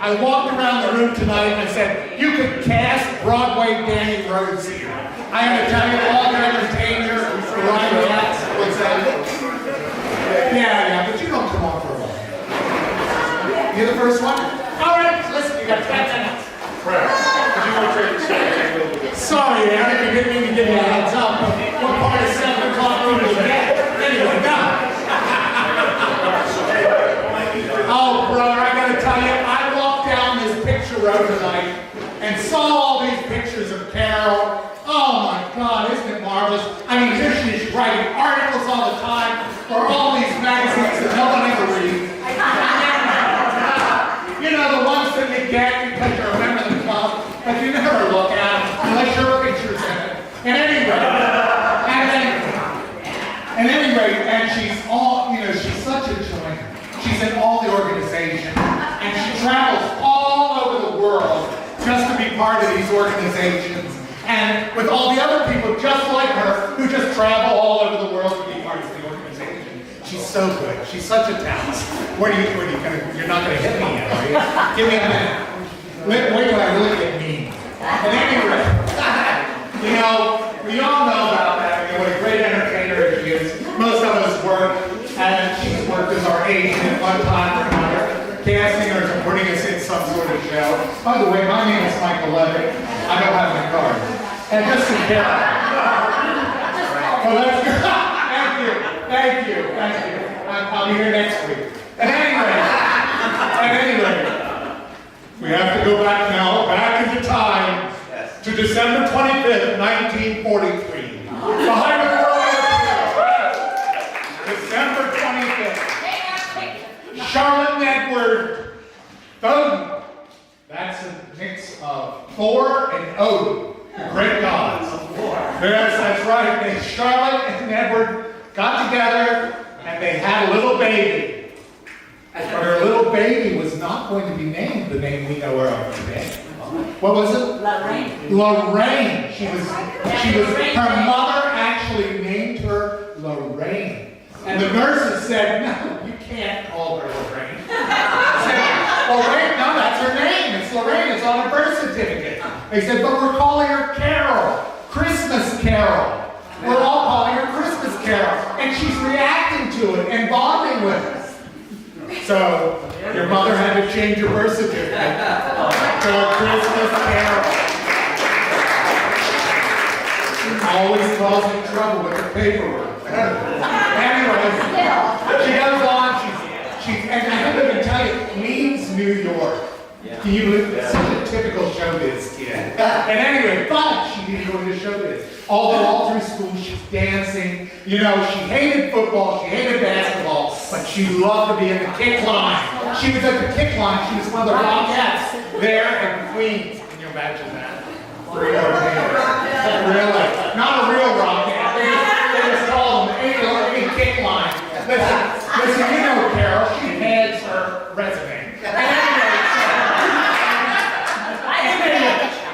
I walked around the room tonight and I said, you could cast Broadway Danny Rhodes here. I am to tell you, all your entertainer, Ryan Katz, what's that? Yeah, but you don't come on for a while. You're the first one? All right, listen, you got 10 minutes. Sorry, Eric, you didn't mean to give you a heads up. What part of 7 o'clock room did you get? Anyway, no. Oh, brother, I gotta tell you, I walked down this picture road tonight and saw all these pictures of Carol. Oh my God, isn't it marvelous? I mean, here she is writing articles all the time for all these magazines that no one ever reads. You know, the ones that you get because you're a member of the club, but you never look at them unless your picture's in it. And she's all, you know, she's such a joy. She's in all the organizations, and she travels all over the world just to be part of these organizations. And with all the other people just like her who just travel all over the world to be part of the organization. She's so good. She's such a talent. You're not gonna hit me yet, are you? Give me a minute. Wait till I really get mean. At any rate, you know, we all know about that. You know, what a great entertainer she is. Most of us work, and she's worked as our agent at one time or another, casting or putting us in some sort of show. By the way, my name is Michael Levitt. I don't have my card. And just to get well, that's good. Thank you. I'll be here next week. At any rate, we have to go back into time to December 25th, 1943. The height of December 25th. Charlotte and Edward Odin. That's a mix of Thor and Odin, the great gods. Yes, that's right. Charlotte and Edward got together and they had a little baby. But her little baby was not going to be named the name we know her of today. What was it? Lorraine. Lorraine. Her mother actually named her Lorraine. And the nurses said, no, you can't call her Lorraine. Said, well, wait, no, that's her name. It's Lorraine. It's on her birth certificate. They said, but we're calling her Carol. Christmas Carol. We're all calling her Christmas Carol. And she's reacting to it and bonding with us. So, your mother had to change your birth certificate to Christmas Carol. Always causing trouble with the paperwork. Anyway, she goes on, and I didn't even tell you, Queens, New York. Can you believe it's such a typical showbiz kid? And anyway, but she didn't go into showbiz. Although all through school she's dancing. You know, she hated football, she hated basketball, but she loved to be in the kick line. She was at the kick line, she was one of the Rockettes there in Queens. Can you imagine that? Really? Not a real Rockette. They just call them the kick line. Listen, you know Carol, she heads her resume.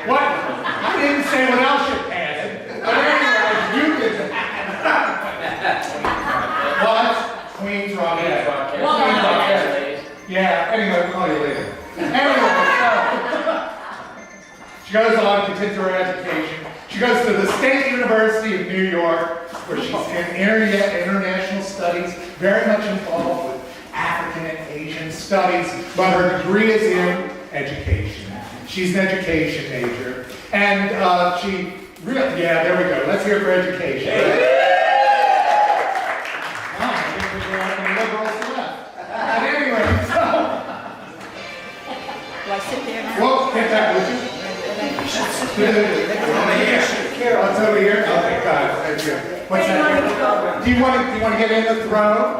What? I didn't say what else you passed. But anyway, you did that. What? Queens Rockette. Yeah, anyway, we'll call you later. Anyway, she goes on, continues her education. She goes to the State University of New York, where she's in international studies, very much involved with African and Asian studies, but her degree is in education. She's an education major. And there we go. Let's hear for education. I think we're on the liberals left. Anyway, so. Do I sit there now? Well, get that, would you? What's over here? Okay, got it. Thank you. What's that? Do you want to get in the throne?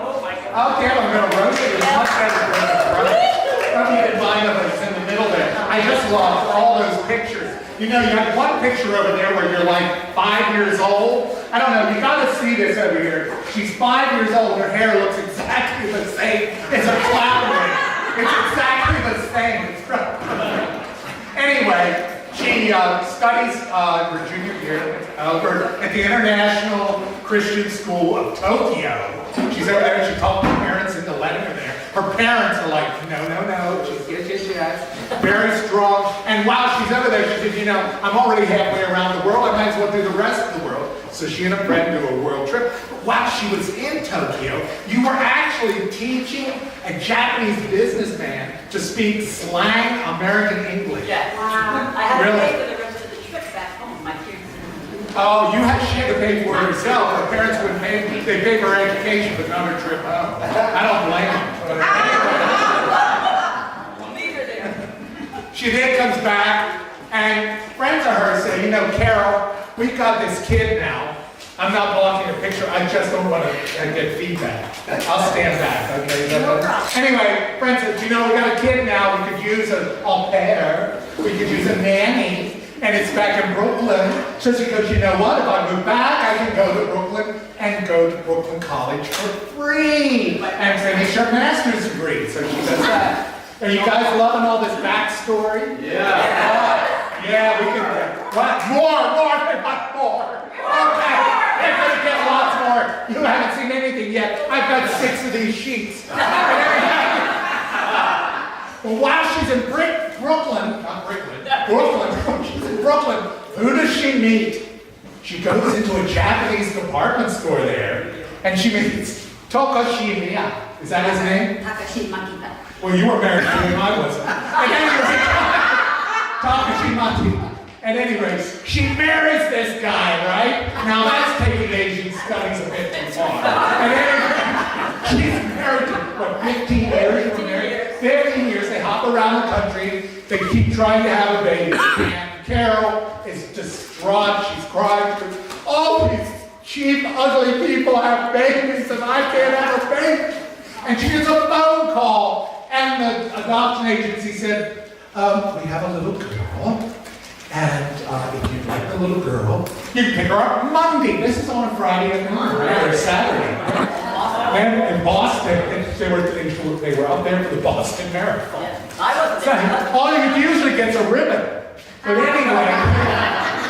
Okay, I'm going to rotate it. It's much better than the throne. Don't even mind if it's in the middle there. I just love all those pictures. You know, you have one picture over there where you're like 5 years old. I don't know, you gotta see this over here. She's 5 years old, her hair looks exactly the same. It's a clown wig. It's exactly the same. Anyway, she studies her junior year over at the International Christian School of Tokyo. She's over there and she talked to parents into letting her there. Her parents are like, no, yes. Very strong. And while she's over there, she said, I'm already halfway around the world. I might as well do the rest of the world. So she and a friend do a world trip. While she was in Tokyo, you were actually teaching a Japanese businessman to speak slang American English. Yes. Wow. I had to pay for the rest of the trip back home. My kids. Oh, she had to pay for it herself. Her parents wouldn't pay. They paid for her education, but not her trip home. I don't blame them. Neither there. She then comes back, and friends of hers say, Carol, we've got this kid now. I'm not blocking a picture. I just don't want to get feedback. I'll stand back, okay? No problem. Anyway, friends said, we got a kid now. We could use an au pair. We could use a nanny. And it's back in Brooklyn. So she goes, you know what? If I move back, I can go to Brooklyn and go to Brooklyn College for free and finish her master's degree. So she does that. Are you guys loving all this backstory? Yeah, we can. What? More. They want more. Okay. They're going to get lots more. You haven't seen anything yet. I've got 6 of these sheets. Well, while she's in Brooklyn, she's in Brooklyn, who does she meet? She goes into a Japanese department store there, and she meets Takashi Miya. Is that his name? Takashi Makita. Well, you were married to him, I wasn't. And anyway, Takashi Makita. And anyways, she marries this guy, right? Now that's taking Asian studies a bit too far. And anyway, she's married to, 15 years? 15 years, they hop around the country, they keep trying to have a baby, and Carol is distraught, she's crying, all these cheap, ugly people have babies, and I can't have a baby. And she gets a phone call, and the adoption agency said, we have a little girl, and if you'd like the little girl, you can pick her up Monday. This is on a Friday at night, right? Or Saturday. And in Boston, they were out there for the Boston Marathon. I wasn't there. All you usually gets a ribbon. But anyway,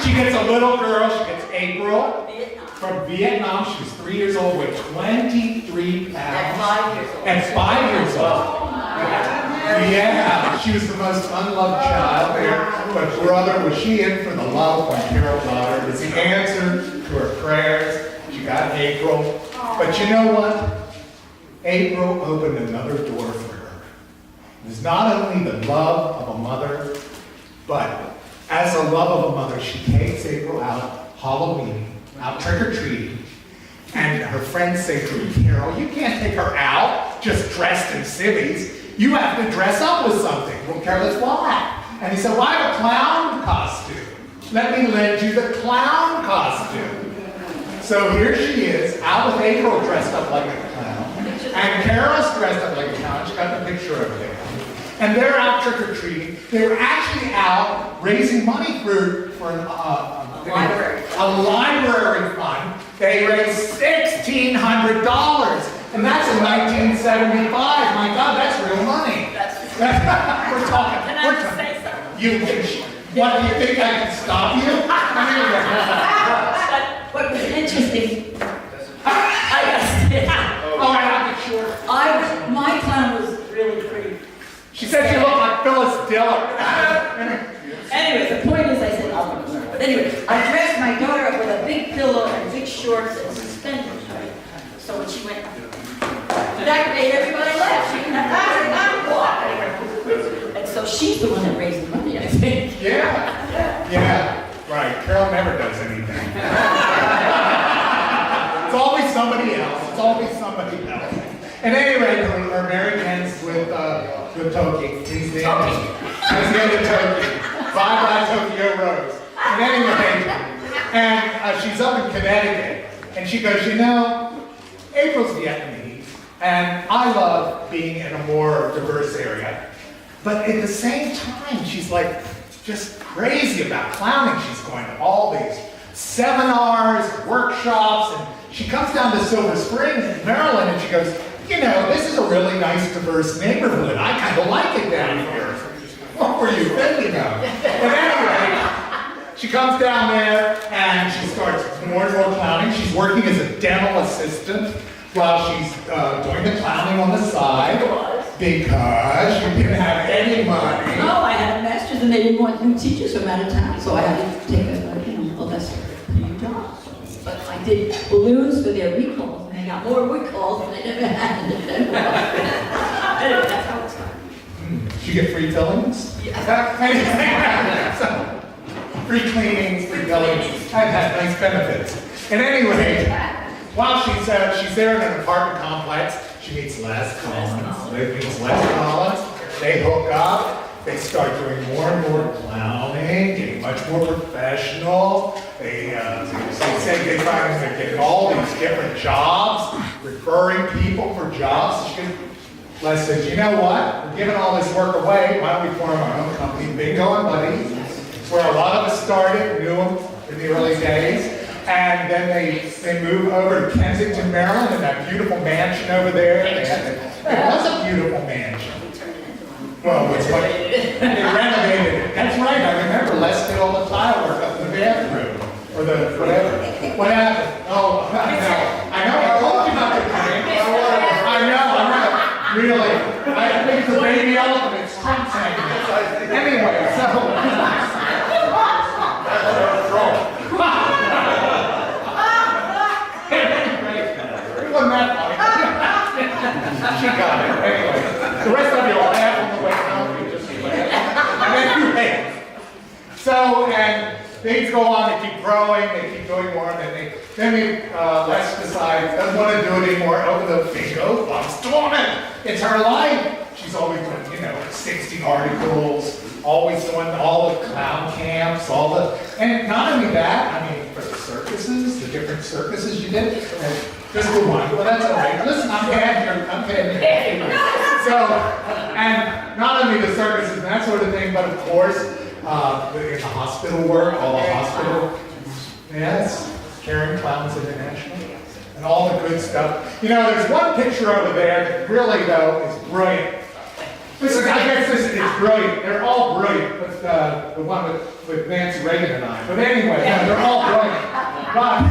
she gets a little girl. She gets April from Vietnam. She's 3 years old, weighs 23 pounds. At 5 years old. At 5 years old. Yeah, she was the most unloved child there. But brother, was she in for the love when Carol got her? It was the answer to her prayers. She got April. But you know what? April opened another door for her. It was not only the love of a mother, but as a love of a mother, she takes April out Halloween, out trick-or-treating, and her friends say to her, Carol, you can't take her out just dressed in civvies. You have to dress up with something. Well, Carol says, why? And he said, well, I have a clown costume. Let me lend you the clown costume. So here she is, out with April dressed up like a clown, and Carol's dressed up like a clown. She got the picture over there. And they're out trick-or-treating. They were actually out raising money for a library fund. They raised $1,600, and that's in 1975. My God, that's real money. We're talking. Can I just say something? What, do you think I can stop you? What was interesting, I got sick. Oh, I'm not sure. My clown was really pretty. She said she looked like Phyllis Diller. Anyway, the point is, I said, but anyway, I dressed my daughter up with a big pillow and big shorts and suspenders, right? So when she went, that made everybody laugh. She didn't have to walk. And so she's the one that raised the money, I think. Yeah, right. Carol never does anything. It's always somebody else. And anyway, her marriage ends with Toki. He's the end of Toki. Bye-bye Tokyo Rose. And anyway, she's up in Connecticut, and she goes, April's Vietnamese, and I love being in a more diverse area. But at the same time, she's like just crazy about clowning. She's going to all these seminars, workshops, and she comes down to Silver Spring, Maryland, and she goes, this is a really nice, diverse neighborhood. I kind of like it down here. What were you thinking of? But anyway, she comes down there, and she starts more and more clowning. She's working as a dental assistant while she's doing the clowning on the side. Because you didn't have any money. No, I had a master's and they didn't want new teachers from out of town, so I had to take a less paying job. But I did balloons for their recalls, and I got more recalls than I ever had in the Denver. Anyway, that's how it started. Did you get free fillings? Yeah. So, free cleanings, free fillings. I've had nice benefits. And anyway, while she's there in an apartment complex, she meets Les Collins. They hook up. They start doing more and more clowning, getting much more professional. They say they find they're getting all these different jobs, referring people for jobs. Les says, you know what? We're giving all this work away. Why don't we form our own company, Bingo and Buddies, where a lot of us started, knew them in the early days. And then they move over to Kensington, Maryland, and that beautiful mansion over there. It was a beautiful mansion. Well, it's what they renovated it. That's right, I remember Les did all the tile work up in the bathroom, or the whatever. What happened? Oh, I know, I told you not to come in. I know, really. I think it's a baby elephant, it's Trump saying it. Anyway, so. Wasn't that funny? She got it. Anyway, the rest of you all laugh on the way home. You just laugh. And then you pay. So, and things go on. They keep growing. They keep doing more. And then Les decides doesn't want to do it anymore. Over the Bingo wants to woman. It's her life. She's always doing, 60 articles. Always doing all the clown camps, and not only that, I mean, for the circuses, the different circuses you did, just the one, well, that's all right. Listen, I'm bad here, So, and not only the circuses and that sort of thing, but of course, in the hospital work, all the hospital, yes, Caring Clowns International, and all the good stuff. There's one picture over there that really, though, is brilliant. I guess this is brilliant. They're all brilliant, but the one with Nancy Reagan and I. But anyway, they're all brilliant. But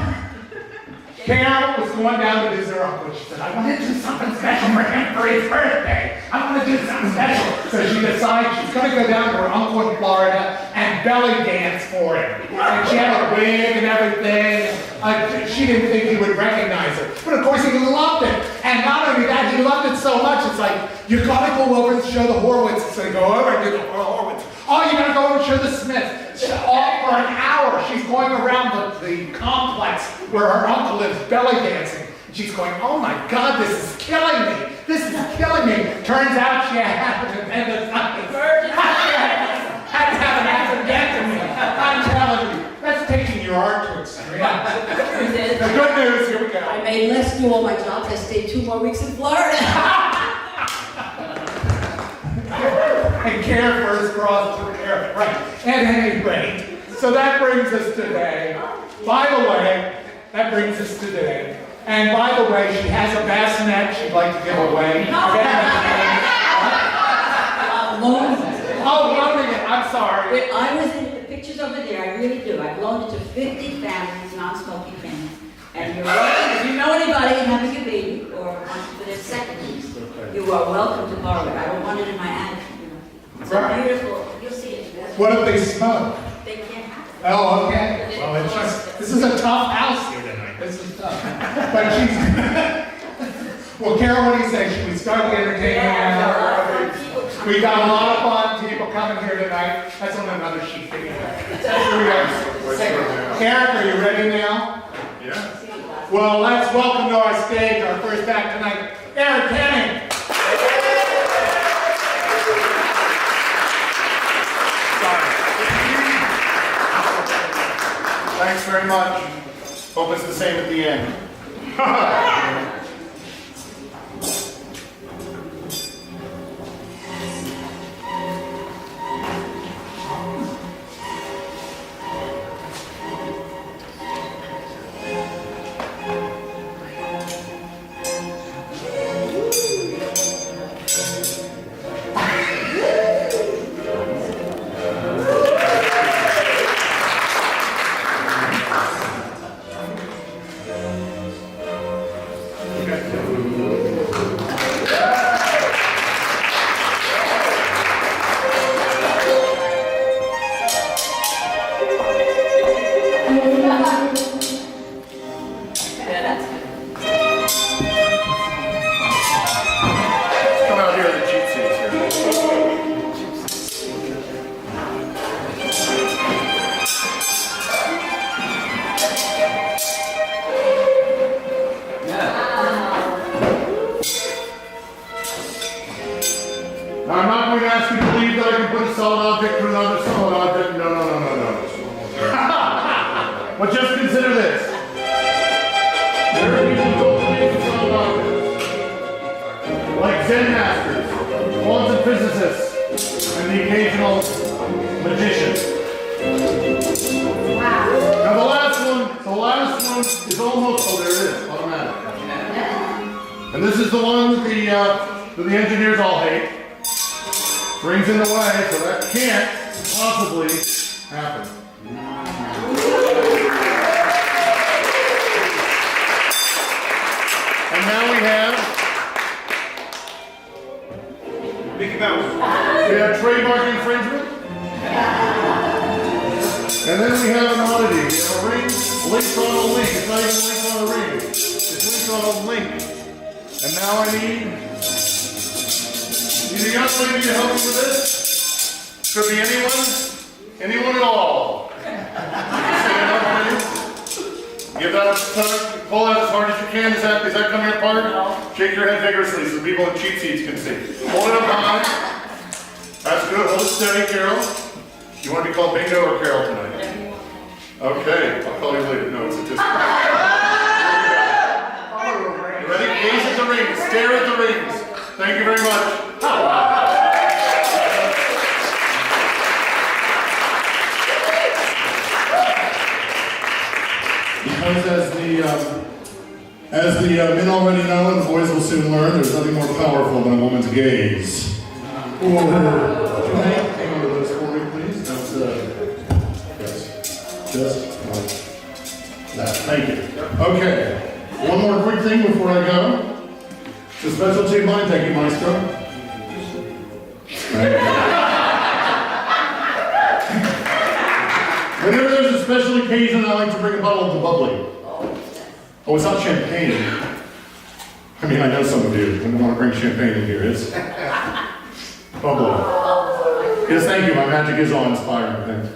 Carol was going down to visit her uncle. She said, I want to do something special for him for his birthday. I want to do something special. So she decides she's going to go down to her uncle in Florida and belly dance for him. And she had a wig and everything. She didn't think he would recognize her. But of course he loved it. And not only that, he loved it so much, it's like, you gotta go over and show the Horwitz. So they go over and do the Horwitz. Oh, you gotta go over and show the Smiths. All for an hour, she's going around the complex where her uncle lives, belly dancing. And she's going, oh my God, this is killing me. This is killing me. Turns out she had an appendicitis. Had to have an appendectomy. I'm telling you, that's taking your art to extreme. The good news, here we go. I made Les do all my jobs. I stayed 2 more weeks in Florida. And care first cross to care. Right. At any rate, so that brings us today. By the way, that brings us today. And by the way, she has a bassinet she'd like to give away. Loaning it. I'm sorry. I was in the pictures over there. I really do. I've loaned it to 50 families, non-smoking families. And you're welcome. If you know anybody having a baby or wants for their second, you are welcome to borrow it. I don't want it in my attic. It's beautiful. You'll see it. What if they smoke? They can't have it. Oh, okay. Well, this is a tough house here tonight. This is tough. But she's. Well, Carol, what do you say? Should we start the entertainment now? We got a lot of fun people coming here tonight. That's on another sheet. Here we go. Karen, are you ready now? Yeah. Well, let's welcome to our stage our first act tonight, Eric Henning. Thanks very much. Hope it's the same at the end. Now, I'm not going to ask you to believe that I can put a solid object to another solid object. No. But just consider this. There are people who don't believe in solid objects, like Zen masters, quantum physicists, and the occasional magician. Wow. Now the last one is almost, oh there it is, automatic. And this is the one that the engineers all hate. Rings in the way, so that can't possibly happen. And now we have Mickey Mouse. trademark infringement. And then we have an oddity. We have a ring linked on a link. It's not even linked on a ring. It's linked on a link. And now I need a young lady to help me with this. Could be anyone at all. Stand up, please. Give that a tug, pull that as hard as you can. Is that coming apart? No. Shake your head vigorously so people in cheap seats can see. Hold it up high. That's good. Hold it steady, Carol. You want to be called Bingo or Carol tonight? Okay, I'll call you later. No, it's a discount. You ready? Gaze at the rings. Stare at the rings. Thank you very much. Because as the men already know and the boys will soon learn, there's nothing more powerful than a woman's gaze. Hang on to those for me, please. That's, yes. Just like that. Thank you. Okay. One more quick thing before I go. It's a specialty of mine. Thank you, Maestro. Thank you. Whenever there's a special occasion, I like to bring a bottle of the bubbly. Oh, it's not champagne. I mean, I know some of you don't want to bring champagne in here. It's bubbly. Yes, thank you. My magic is awe-inspiring. Thanks.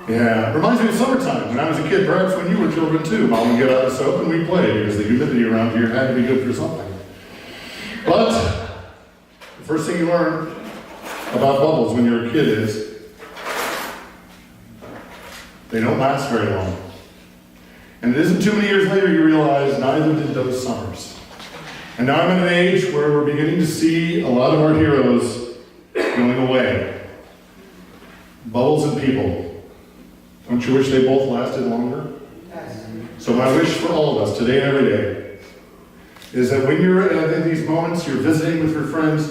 Yeah, reminds me of summertime when I was a kid, perhaps when you were children too. Mom would get out the soap and we'd play because the humidity around here had to be good for something. But the first thing you learn about bubbles when you're a kid is they don't last very long. And it isn't too many years later you realize neither did those summers. And now I'm at an age where we're beginning to see a lot of our heroes going away. Bubbles and people. Don't you wish they both lasted longer? Yes. So my wish for all of us today and every day is that when you're in these moments, you're visiting with your friends,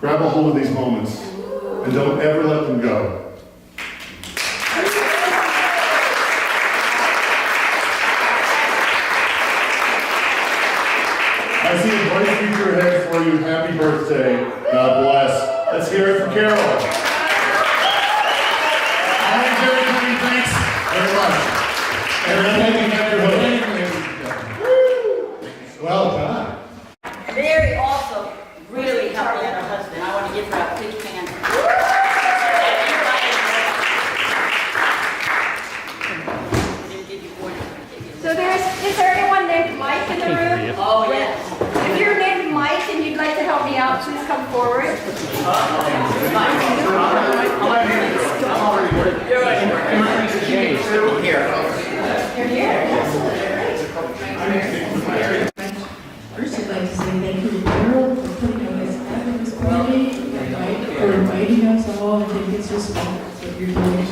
grab a hold of these moments and don't ever let them go. I see a bright future ahead for you. Happy birthday. God bless. Let's hear it for Carol. Thanks very much. And thank you, Dr. Hood. Well done. Mary also really helped me and her husband. I want to give her a big hand. So is there anyone named Mike in the room? Oh, yes. If you're named Mike and you'd like to help me out, please come forward. You're here. First, I'd like to say thank you to Carol for putting on this fabulous party, for inviting us all. I think it's just wonderful what you're doing.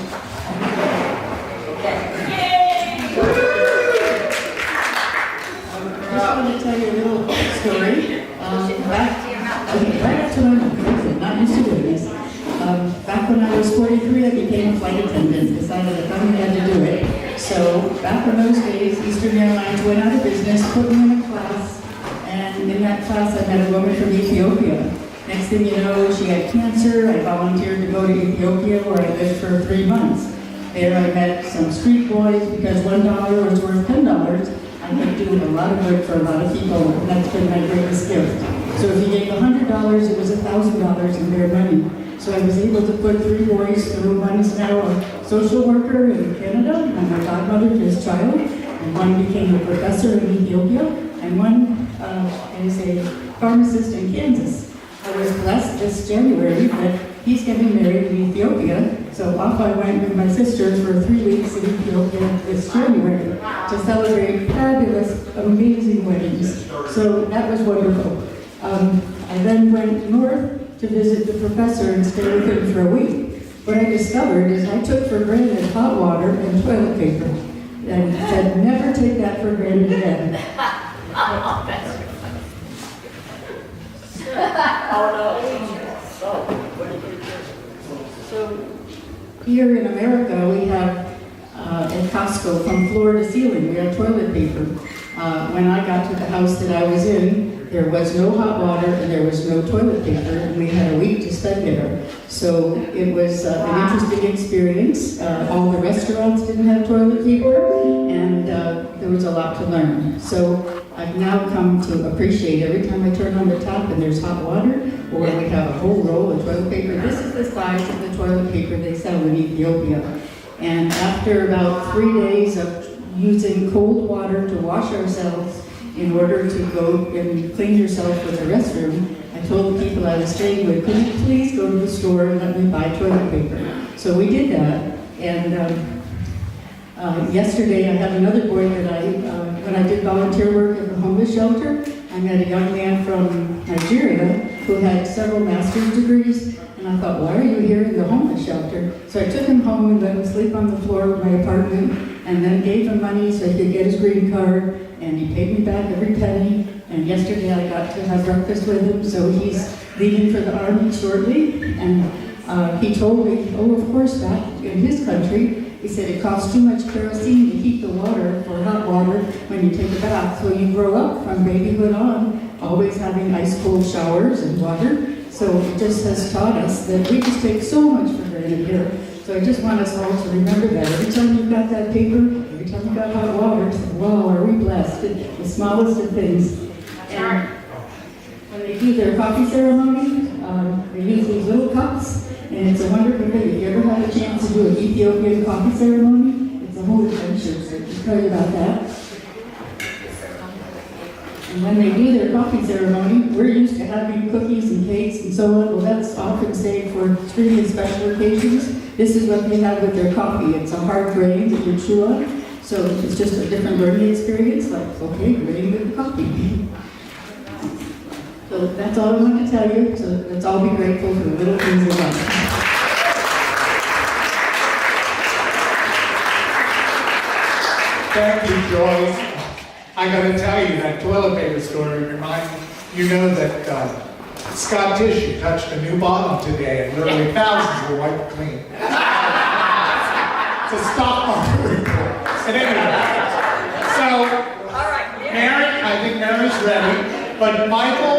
I just want to tell you a little story. Back to my not used to doing this. Back when I was 43, I became a flight attendant. Decided I finally had to do it. So back in those days, Eastern Airlines went out of business, put me in a class, and in that class I met a woman from Ethiopia. Next thing you know, she had cancer. I volunteered to go to Ethiopia where I lived for 3 months. There I met some street boys because $1 was worth $10. I could do a lot of good for a lot of people, and that's been my greatest gift. So if you gave $100, it was $1,000 in their money. So I was able to put 3 boys through. One is now a social worker in Canada, and my godmother to his child, and one became a professor in Ethiopia, and and one is a pharmacist in Kansas. I was blessed this January that he's getting married in Ethiopia, so off I went with my sister for 3 weeks in Ethiopia this January to celebrate fabulous, amazing weddings. So that was wonderful. I then went north to visit the professor and stay with him for a week. What I discovered is I took for granted hot water and toilet paper, and said never take that for granted again. So here in America, we have at Costco from floor to ceiling, we have toilet paper. When I got to the house that I was in, there was no hot water and there was no toilet paper, and we had a week to spend there. So it was an interesting experience. All the restaurants didn't have toilet paper, and there was a lot to learn. So I've now come to appreciate every time I turn on the tap and there's hot water, or we have a whole roll of toilet paper. This is the size of the toilet paper they sell in Ethiopia. And after about 3 days of using cold water to wash ourselves in order to go and clean yourself for the restroom, I told the people I was staying with, could you please go to the store and let me buy toilet paper? So we did that, and yesterday I had another boy that when I did volunteer work at the homeless shelter, I met a young man from Nigeria who had several master's degrees, and I thought, why are you here in the homeless shelter? So I took him home and let him sleep on the floor of my apartment, and then gave him money so he could get his green card, and he paid me back every penny. And yesterday I got to have breakfast with him, so he's leaving for the Army shortly, and he told me, oh, of course, back in his country, he said it costs too much kerosene to heat the water for hot water when you take a bath. So you grow up from babyhood on, always having ice cold showers and water. So it just has taught us that we just take so much for granted here. So I just want us all to remember that. Every time you've got that paper, every time you've got hot water, say, wow, are we blessed? The smallest of things. And when they do their coffee ceremony, they use these little cups, and it's a wonderful thing. If you ever had a chance to do an Ethiopian coffee ceremony, it's a whole adventure, so just tell you about that. And when they do their coffee ceremony, we're used to having cookies and cakes and so on. Well, that's often saved for extremely special occasions. This is what they have with their coffee. It's a hard grain that you chew on, so it's just a different learning experience, like, okay, grain with coffee. So that's all I want to tell you, so let's all be grateful for the little things in life. Thank you, Joyce. I gotta tell you, that toilet paper story reminds me, you know that Scott Tissue touched a new bottom today and literally thousands were wiped clean. It's a stock market report. And anyway, so, Mary, I think Mary's ready, but Michael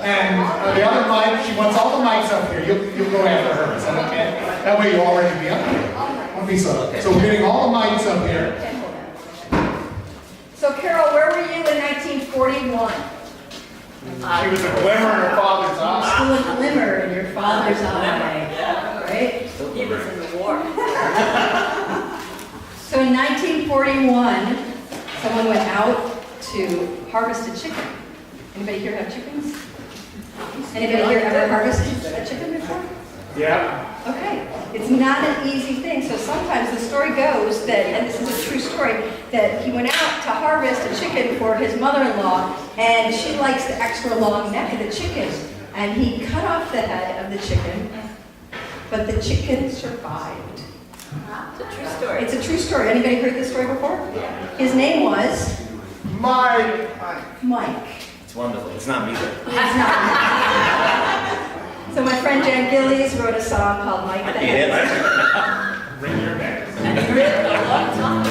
and the other Mike, she wants all the mics up here. You'll go after her, is that okay? That way you'll already be up here. Don't be so. So we're getting all the mics up here. So Carol, where were you in 1941? She was a glimmer in her father's eye. Still a glimmer in your father's eye, right? He was in the war. So in 1941, someone went out to harvest a chicken. Anybody here have chickens? Anybody here ever harvested a chicken before? Yeah. Okay, it's not an easy thing. So sometimes the story goes that, and this is a true story, that he went out to harvest a chicken for his mother-in-law, and she likes the extra long neck of the chicken. And he cut off the head of the chicken, but the chicken survived. It's a true story. It's a true story. Anybody heard this story before? His name was Mike. It's wonderful. It's not me though. It's not. So my friend Jan Gillies wrote a song called Mike the Head. Bring your back. And he lived a long time.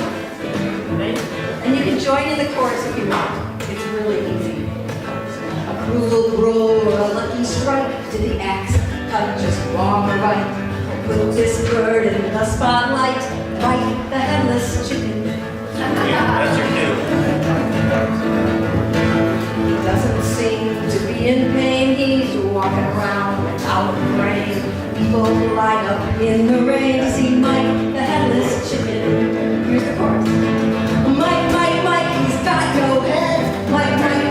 And you can join in the chorus if you want. It's really easy. A cruel blow or a lucky strike, did the axe cut just wrong or right? Put this bird in the spotlight, Mike the headless chicken. That's your He doesn't seem to be in pain, he's walking around without a brain. People line up in the rain to see Mike the headless chicken. Here's the chorus. Mike, Mike, Mike, he's got no head. Mike, Mike,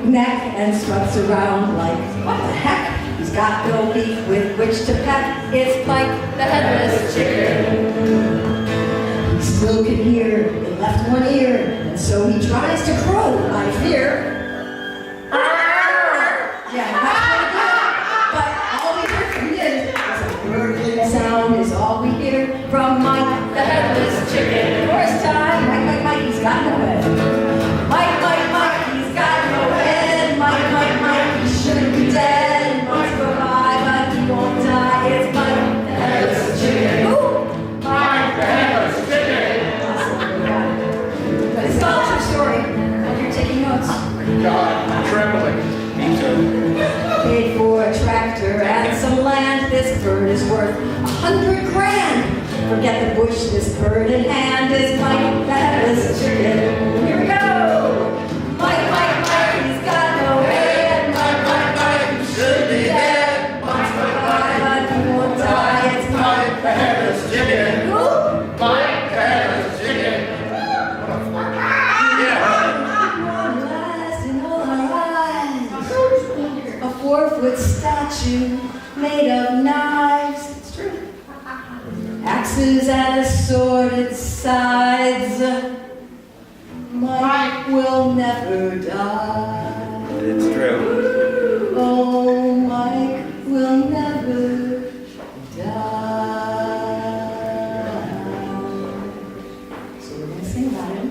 neck and struts around like, what the heck? He's got no beef with which to peck. It's Mike the Headless Chicken. He still can hear in left one ear, and so he tries to crow, I fear. Yeah, that's pretty good. But all we hear from him is a gurgling sound is all we hear from Mike the Headless Chicken. First time, Mike, he's got no head. Mike, he's got no head. Mike, he shouldn't be dead. Mike's alive, but he won't die. It's Mike the Headless Chicken. Ooh! Mike the Headless Chicken. But it's all a true story. Hope you're taking notes. God, I'm trembling. Paid for a tractor and some land. This bird is worth 100 grand. Forget the bush, this bird in hand is Mike the Headless Chicken. Here we go! Mike, he's got no head. Mike, he should be dead. Mike's alive, but he won't die. It's Mike the Headless Chicken. Who? Mike the Headless Chicken. One last in all our eyes. A 4-foot statue made of knives. It's true. Axes and assorted sides. Mike will never die. It's true. Oh, Mike will never die. So we're gonna sing about him.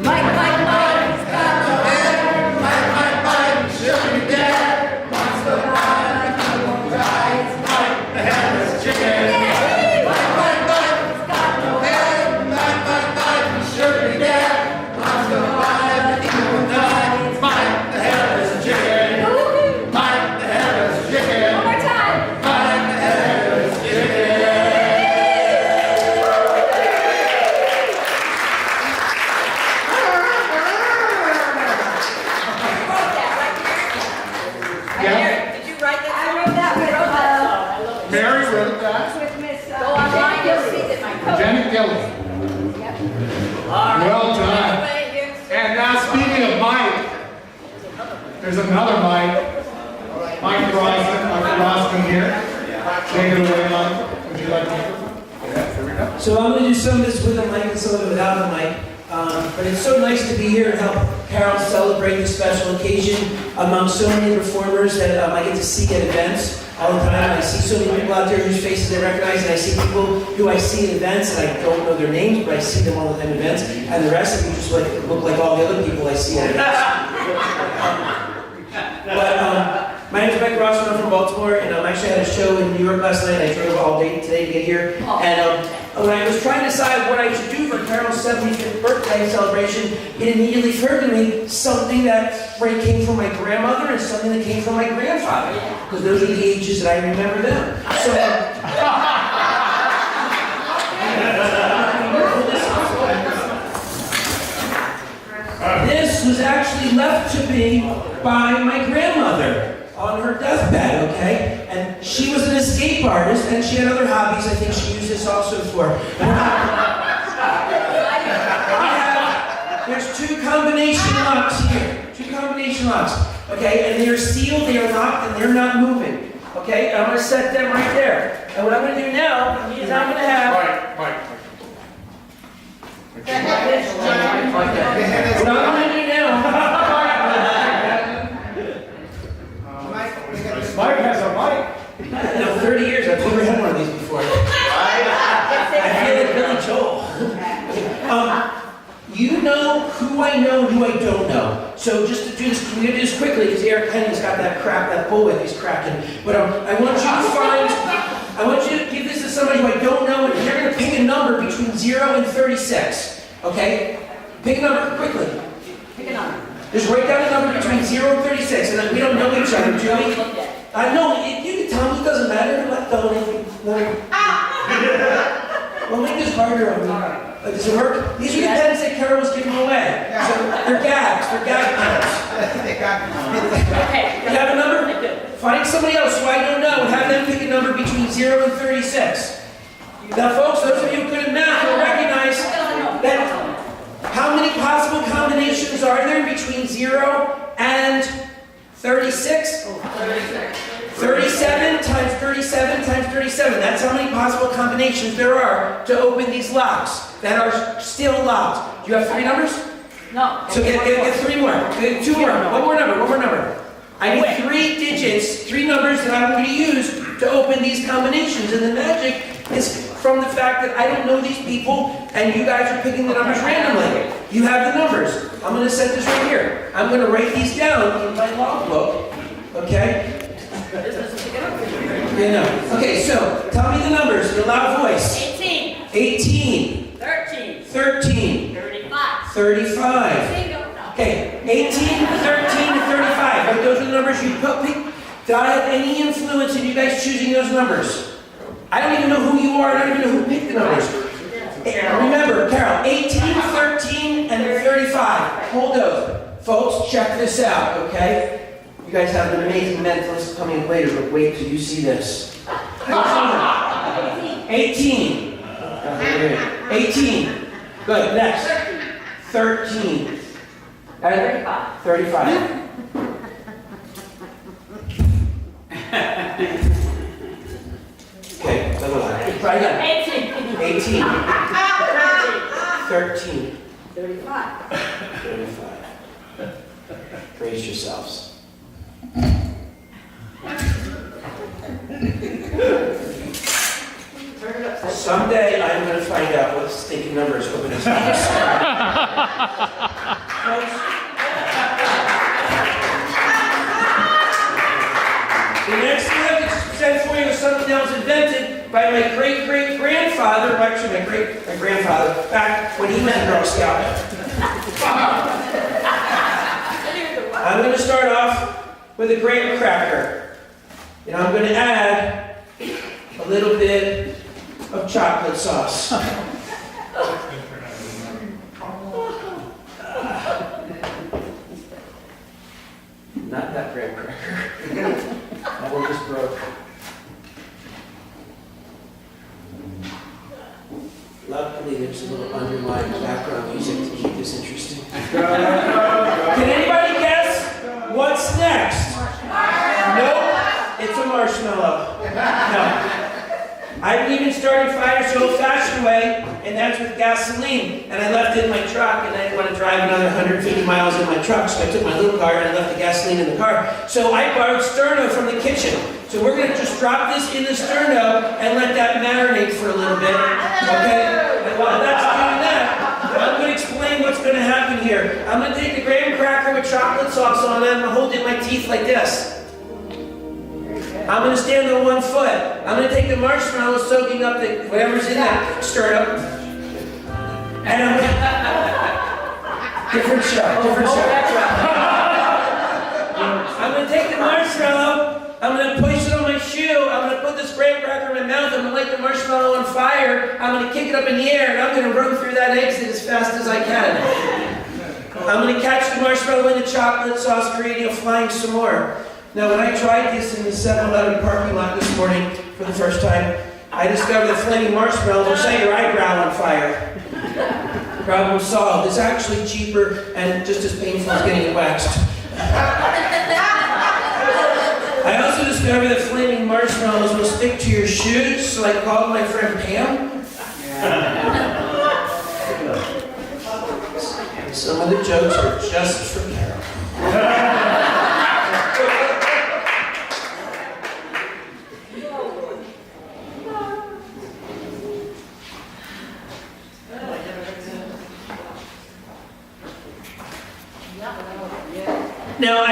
Mike, he's got no head. Mike, should be dead. Mike's alive, but he won't die. It's Mike the Headless Chicken. Mike, he's got no head. Mike, he should be dead. Mike's alive, but he won't die. It's Mike the Headless Chicken. Mike the Headless Chicken. One more time. Mike the Headless Chicken. Yeah, Did you write that? I wrote that with, Mary wrote that. with Miss, Go online, you'll see that my cover. Janet Gillis. Well done. And now speaking of Mike, there's another Mike. Mike Rosman here. Take it away, Mike. Would you like to? Yes, there we go. So I'm going to do some of this with a mic and some of it without a mic. But it's so nice to be here and help Carol celebrate this special occasion among so many performers that I get to see at events all the time. I see so many people out there whose faces I recognize, and I see people who I see at events, and I don't know their names, but I see them all the time at events, and the rest of you just look like all the other people I see at events. My name is Mike Rossman. I'm from Baltimore, and I actually had a show in New York last night. I drove all day today to get here. And when I was trying to decide what I should do for Carol's 75th birthday celebration, it immediately occurred to me something that came from my grandmother and something that came from my grandfather, because those are the ages that I remember them. So. This was actually left to me by my grandmother on her deathbed, okay? And she was an escape artist, and she had other hobbies I think she used this also for. There's two combination locks here. Two combination locks, okay? And they are sealed, they are locked, and they're not moving, okay? And I'm gonna set them right there. And what I'm gonna do now is I'm gonna have... Mike. What I'm gonna do now... Mike has a mic. No, 30 years, I've never had one of these before. I feel like Billy Joel. You know who I know and who I don't know. So just to do this, we're gonna do this quickly because Eric Henry's got that crap, that bullwhip he's cracking. But I want you to give this to somebody who I don't know, and you're gonna pick a number between 0 and 36. Okay? Pick a number quickly. Pick a number. Just write down a number between 0 and 36, and then we don't know each other, do we? No, you can tell me, it doesn't matter. Let go. We'll make this harder on me. Does it work? These are the pens that Carol was giving away. So they're gags. They're gag pens. Okay. You have a number? Find somebody else who I don't know and have them pick a number between 0 and 36. Now, folks, those of you who couldn't math will recognize that how many possible combinations are there between 0 and 36? 37 times 37 times 37. That's how many possible combinations there are to open these locks that are still locked. Do you have 3 numbers? No. So get 3 more. Get 2 more. One more number. I need 3 digits, 3 numbers that I'm going to use to open these combinations. And the magic is from the fact that I don't know these people and you guys are picking the numbers randomly. You have the numbers. I'm going to set this right here. I'm going to write these down in my logbook. Okay? Yeah, no. Okay, so tell me the numbers in a loud voice. 18. 13. 35. Okay, 18, 13, and 35. Right, those are the numbers you put. Did I have any influence in you guys choosing those numbers? I don't even know who you are. I don't even know who picked the numbers. Remember, Carol, 18, 13, and 35. Hold those. Folks, check this out, okay? You guys have an amazing mentalist coming later, but wait till you see this. 18. 18. Good, next. 13. 35. Okay, try again. 18. 13. 35. Brace yourselves. Someday I'm going to find out what stinking numbers open his house. The next thing I can present for you is something that was invented by my great-great-grandfather, actually my grandfather, back when he was a Girl Scout. I'm going to start off with a graham cracker. And I'm going to add a little bit of chocolate sauce. Not that graham cracker. That one just broke. Luckily, there's a little underlying background music to keep this interesting. Can anybody guess what's next? Nope. It's a marshmallow. No. I've even started fires the old-fashioned way, and that's with gasoline. And I left it in my truck, and I didn't want to drive another 150 miles in my truck, so I took my little car and I left the gasoline in the car. So I borrowed sterno from the kitchen. So we're going to just drop this in the sterno and let that marinate for a little bit. Okay? And while that's doing that, I'm going to explain what's going to happen here. I'm going to take the graham cracker with chocolate sauce on it, and I'm going to hold it in my teeth like this. I'm going to stand on one foot. I'm going to take the marshmallow soaking up the whatever's in that sterno. And I'm going to... Different show. I'm going to take the marshmallow, I'm going to push it on my shoe, I'm going to put this graham cracker in my mouth, I'm going to light the marshmallow on fire, I'm going to kick it up in the air, and I'm going to run through that exit as fast as I can. I'm going to catch the marshmallow in the chocolate sauce, creating a flying s'more. Now, when I tried this in the 7-Eleven parking lot this morning for the first time, I discovered that flaming marshmallows will set your eyebrow on fire. Problem solved. It's actually cheaper and just as painful as getting it waxed. I also discovered that flaming marshmallows will stick to your shoes, so I called my friend Pam. Some of the jokes are just for Carol. Now,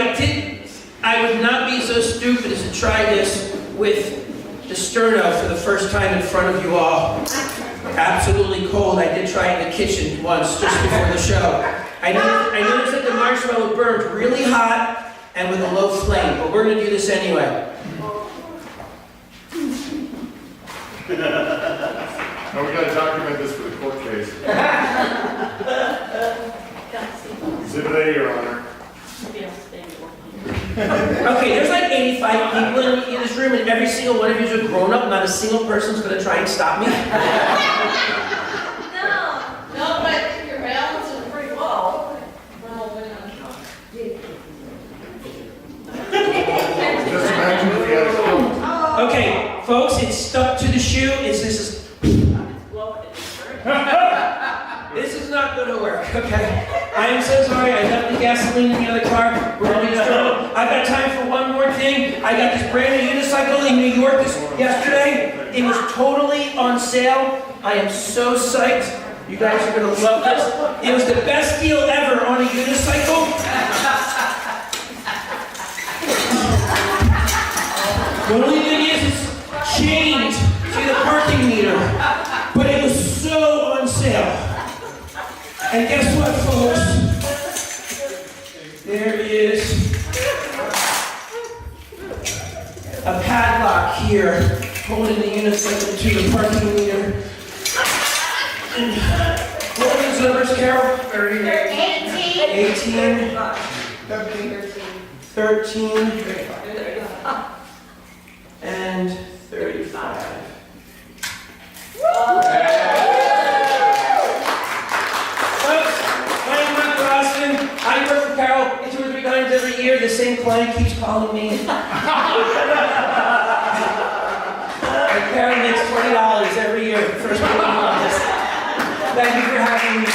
I would not be so stupid as to try this with the sterno for the first time in front of you all. Absolutely cold. I did try it in the kitchen once, just before the show. I noticed that the marshmallow burned really hot and with a low flame, but we're going to do this anyway. No, we gotta document this for the court case. Exhibit A, Your Honor. Okay, there's like 85 people in this room, and every single one of you is a grown-up. Not a single person's going to try and stop me. No, but your balance is pretty well. Okay, folks, it's stuck to the shoe. This is not going to work, okay? I am so sorry. I left the gasoline in the other car. We're going to go. I've got time for one more thing. I got this brand new unicycle in New York yesterday. It was totally on sale. I am so psyched. You guys are going to love this. It was the best deal ever on a unicycle. The only thing is it's chained to the parking meter. But it was so on sale. And guess what, folks? There is a padlock here holding the unicycle to the parking meter. And what are these numbers, Carol? 18. 13. And 35. I work for Carol 2 or 3 times every year. The same client keeps calling me. And Carol makes $20 every year for the first week of August. Thank you for having me.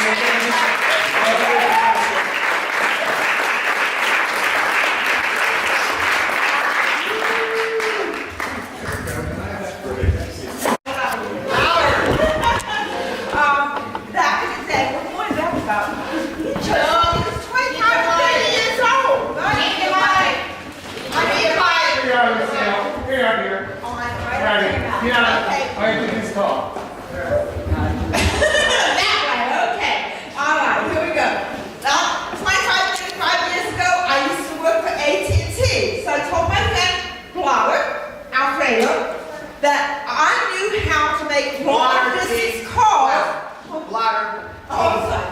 That I knew how to make long distance calls.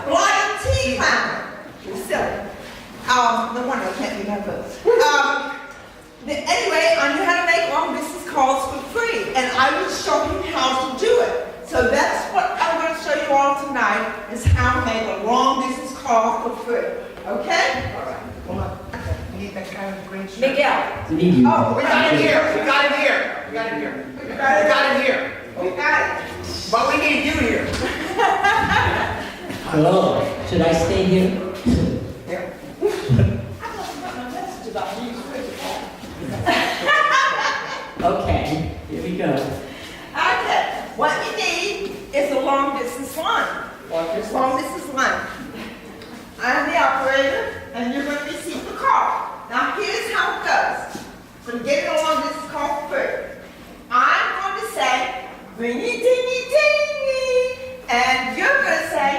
Blotter tea climber. You're silly. No wonder I can't do that both. Anyway, I knew how to make long distance calls for free, and I would show him how to do it. So that's what I'm going to show you all tonight, is how to make a long distance call for free. Okay? All right. Hold on. We need that kind of green shirt. Miguel. Oh, we got it here. We got it here. We got it here. We got it here. We got it. But we need you here. Hello, should I stay here? Okay, here we go. Okay. What you need is a long distance line. Long distance line. I'm the operator, and you're going to receive the call. Now here's how it goes. So to get a long distance call for free, I'm going to say, ringy dingy dingy, and you're going to say,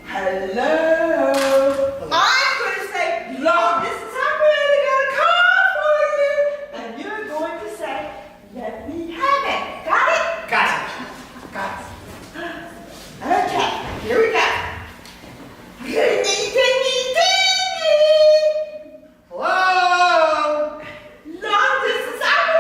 hello. I'm going to say, long distance operator, got a call for you, and you're going to say, let me have it. Got it? Got it. Got it. Okay, here we go. Ringy dingy dingy. Hello. Long distance operator.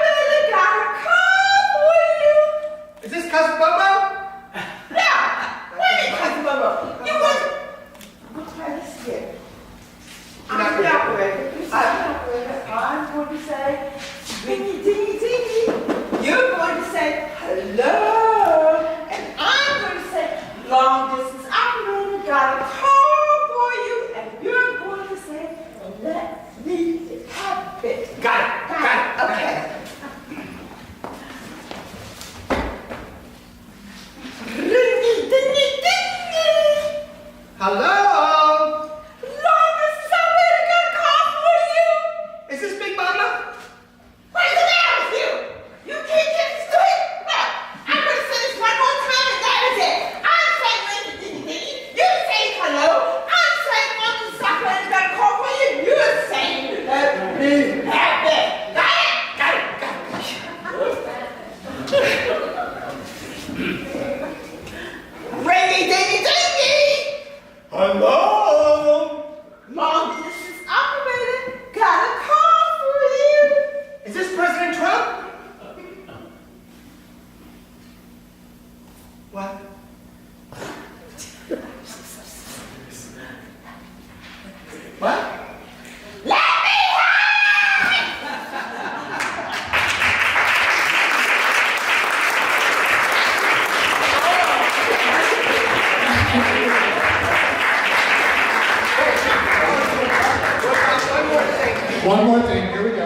One more thing, here we go.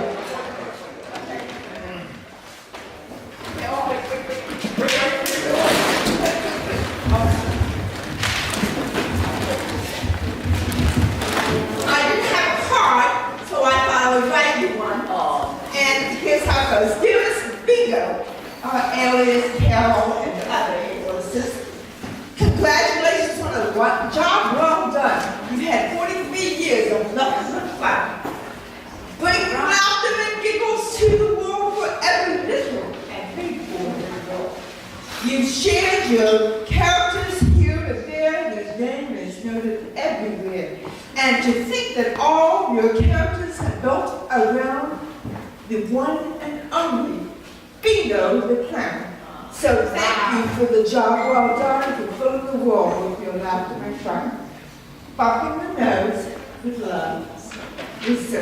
I didn't have a card, so I thought I would write you one. And here's how it goes. Dearest Bingo, alias Carol, and the other able assistant. Congratulations on a job well done. You've had 43 years of nothing but fun. Bring laughter and giggles to the world for every little and big boy in the world. You've shared your characters here and there, your name is noted everywhere. And to think that all your characters are built around the one and only Bingo the Clown. So thank you for the job well done, for filling the world with your laughter and fun. Popping the nose with love. With